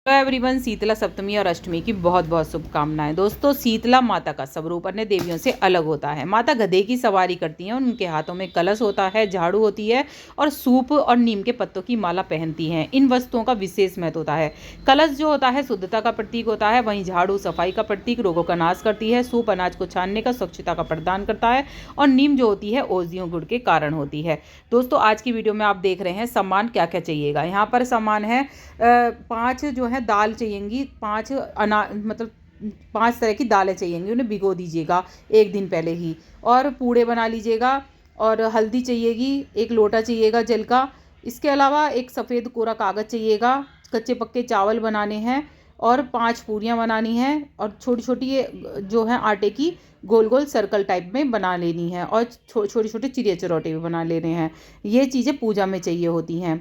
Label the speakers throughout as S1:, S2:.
S1: Hello everyone, Sheetla सप्तमी और अष्टमी की बहुत बहुत शुभकामनाएं। दोस्तों, शीतला माता का स्वरूप अन्य देवियों से अलग होता है। माता गधे की सवारी करती हैं, उनके हाथों में कलश होता है, झाड़ू होती है और सूप और नीम के पत्तों की माला पहनती हैं। इन वस्तुओं का विशेष महत्व होता है। कलश जो होता है शुद्धता का प्रतीक होता है, वहीं झाड़ू सफाई का प्रतीक, रोगों का नाश करती है। सूप अनाज को छानने का, स्वच्छता का प्रदान करता है और नीम जो होती है औषधियों गुण के कारण होती है। दोस्तों, आज की वीडियो में आप देख रहे हैं सामान क्या क्या चाहिएगा। यहाँ पर सामान है 5 जो है दाल चाहिएंगी, 5 मतलब 5 तरह की दालें चाहिएंगी, उन्हें भिगो दीजिएगा एक दिन पहले ही। और पूड़े बना लीजिएगा। और हल्दी चाहिएगी, 1 लोटा चाहिएगा जल का। इसके अलावा एक सफ़ेद कोरा कागज़ चाहिएगा। कच्चे पक्के चावल बनाने हैं और 5 पूरियाँ बनानी हैं और छोटी छोटी जो है आटे की गोल गोल सर्कल टाइप में बना लेनी है और छोटे छोटे चिड़िया चरौटे भी बना लेने हैं। ये चीज़ें पूजा में चाहिए होती हैं।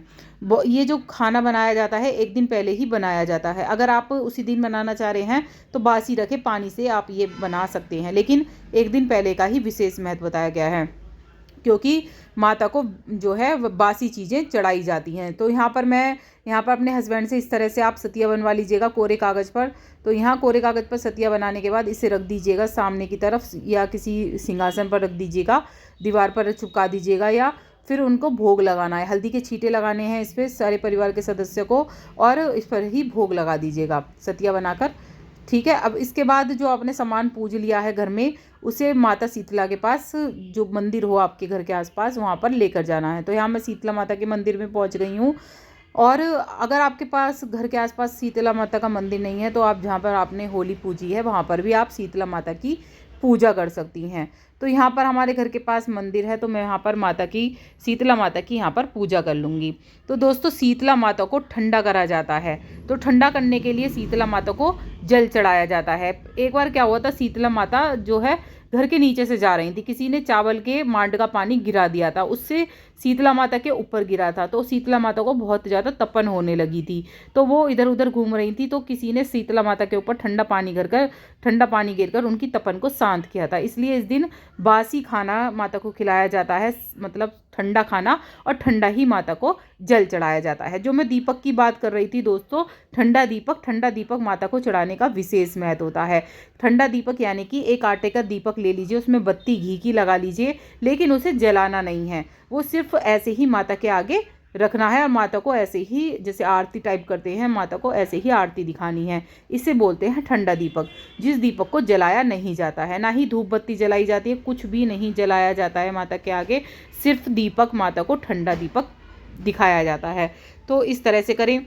S1: ये जो खाना बनाया जाता है एक दिन पहले ही बनाया जाता है। अगर आप उसी दिन बनाना चाह रहे हैं तो बासी रखे पानी से आप ये बना सकते हैं, लेकिन एक दिन पहले का ही विशेष महत्व बताया गया है, क्योंकि माता को जो है बासी चीज़ें चढ़ाई जाती हैं। तो यहाँ पर अपने हस्बैंड से इस तरह से आप सतिया बनवा लीजिएगा कोरे कागज़ पर। तो यहाँ कोरे कागज़ पर सतिया बनाने के बाद इसे रख दीजिएगा सामने की तरफ या किसी सिंहासन पर रख दीजिएगा, दीवार पर चिपका दीजिएगा, या फिर उनको भोग लगाना है। हल्दी के छींटे लगाने हैं इस पर सारे परिवार के सदस्य को, और इस पर ही भोग लगा दीजिएगा सतिया बनाकर। ठीक है। अब इसके बाद जो आपने सामान पूज लिया है घर में, उसे माता शीतला के पास, जो मंदिर हो आपके घर के आसपास, वहाँ पर लेकर जाना है। तो यहाँ मैं शीतला माता के मंदिर में पहुँच गई हूँ। और अगर आपके पास घर के आसपास शीतला माता का मंदिर नहीं है तो आप जहाँ पर आपने होली पूजी है वहाँ पर भी आप शीतला माता की पूजा कर सकती हैं। तो यहाँ पर हमारे घर के पास मंदिर है, तो मैं यहाँ पर शीतला माता की यहाँ पर पूजा कर लूँगी। तो दोस्तों, शीतला माता को ठंडा करा जाता है। तो ठंडा करने के लिए शीतला माता को जल चढ़ाया जाता है। एक बार क्या हुआ था, शीतला माता जो है घर के नीचे से जा रही थी, किसी ने चावल के मांड का पानी गिरा दिया था, उससे शीतला माता के ऊपर गिरा था। तो शीतला माता को बहुत ज़्यादा तपन होने लगी थी, तो वो इधर उधर घूम रही थी। तो किसी ने शीतला माता के ऊपर ठंडा पानी गिरकर उनकी तपन को शांत किया था। इसलिए इस दिन बासी खाना माता को खिलाया जाता है, मतलब ठंडा खाना, और ठंडा ही माता को जल चढ़ाया जाता है। जो मैं दीपक की बात कर रही थी दोस्तों, ठंडा दीपक माता को चढ़ाने का विशेष महत्व होता है। ठंडा दीपक यानी कि एक आटे का दीपक ले लीजिए, उसमें बत्ती घी की लगा लीजिए, लेकिन उसे जलाना नहीं है, वो सिर्फ ऐसे ही माता के आगे रखना है और माता को ऐसे ही, जैसे आरती टाइप करते हैं, माता को ऐसे ही आरती दिखानी है। इसे बोलते हैं ठंडा दीपक, जिस दीपक को जलाया नहीं जाता है, ना ही धूप बत्ती जलाई जाती है, कुछ भी नहीं जलाया जाता है माता के आगे, सिर्फ दीपक, माता को ठंडा दीपक दिखाया जाता है। तो इस तरह से करें।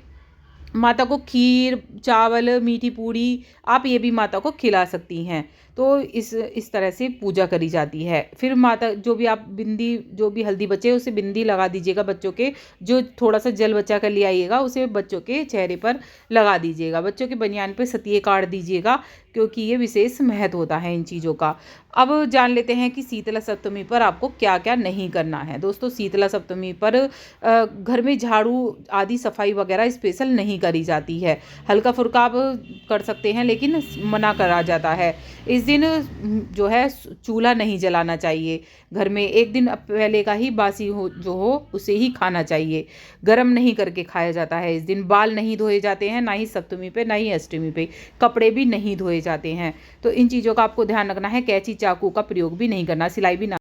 S1: माता को खीर, चावल, मीठी पूड़ी आप ये भी माता को खिला सकती हैं। तो इस तरह से पूजा करी जाती है। फिर माता जो भी हल्दी बचे उसे बिंदी लगा दीजिएगा बच्चों के, जो थोड़ा सा जल बचा कर ले आइएगा उसे बच्चों के चेहरे पर लगा दीजिएगा, बच्चों के बनियान पे सतिये काट दीजिएगा, क्योंकि ये विशेष महत्व होता है इन चीज़ों का। अब जान लेते हैं कि शीतला सप्तमी पर आपको क्या क्या नहीं करना है। दोस्तों, शीतला सप्तमी पर घर में झाड़ू आदि सफाई वगैरह स्पेशल नहीं करी जाती है। हल्का फुल्का आप कर सकते हैं, लेकिन मना करा जाता है। इस दिन जो है चूल्हा नहीं जलाना चाहिए। घर में एक दिन पहले का ही बासी जो हो उसे ही खाना चाहिए। गरम नहीं करके खाया जाता है। इस दिन बाल नहीं धोए जाते हैं, ना ही सप्तमी पे, ना ही अष्टमी पे। कपड़े भी नहीं धोए जाते हैं। तो इन चीज़ों का आपको ध्यान रखना है। कैंची चाकू का प्रयोग भी नहीं करना, सिलाई भी ना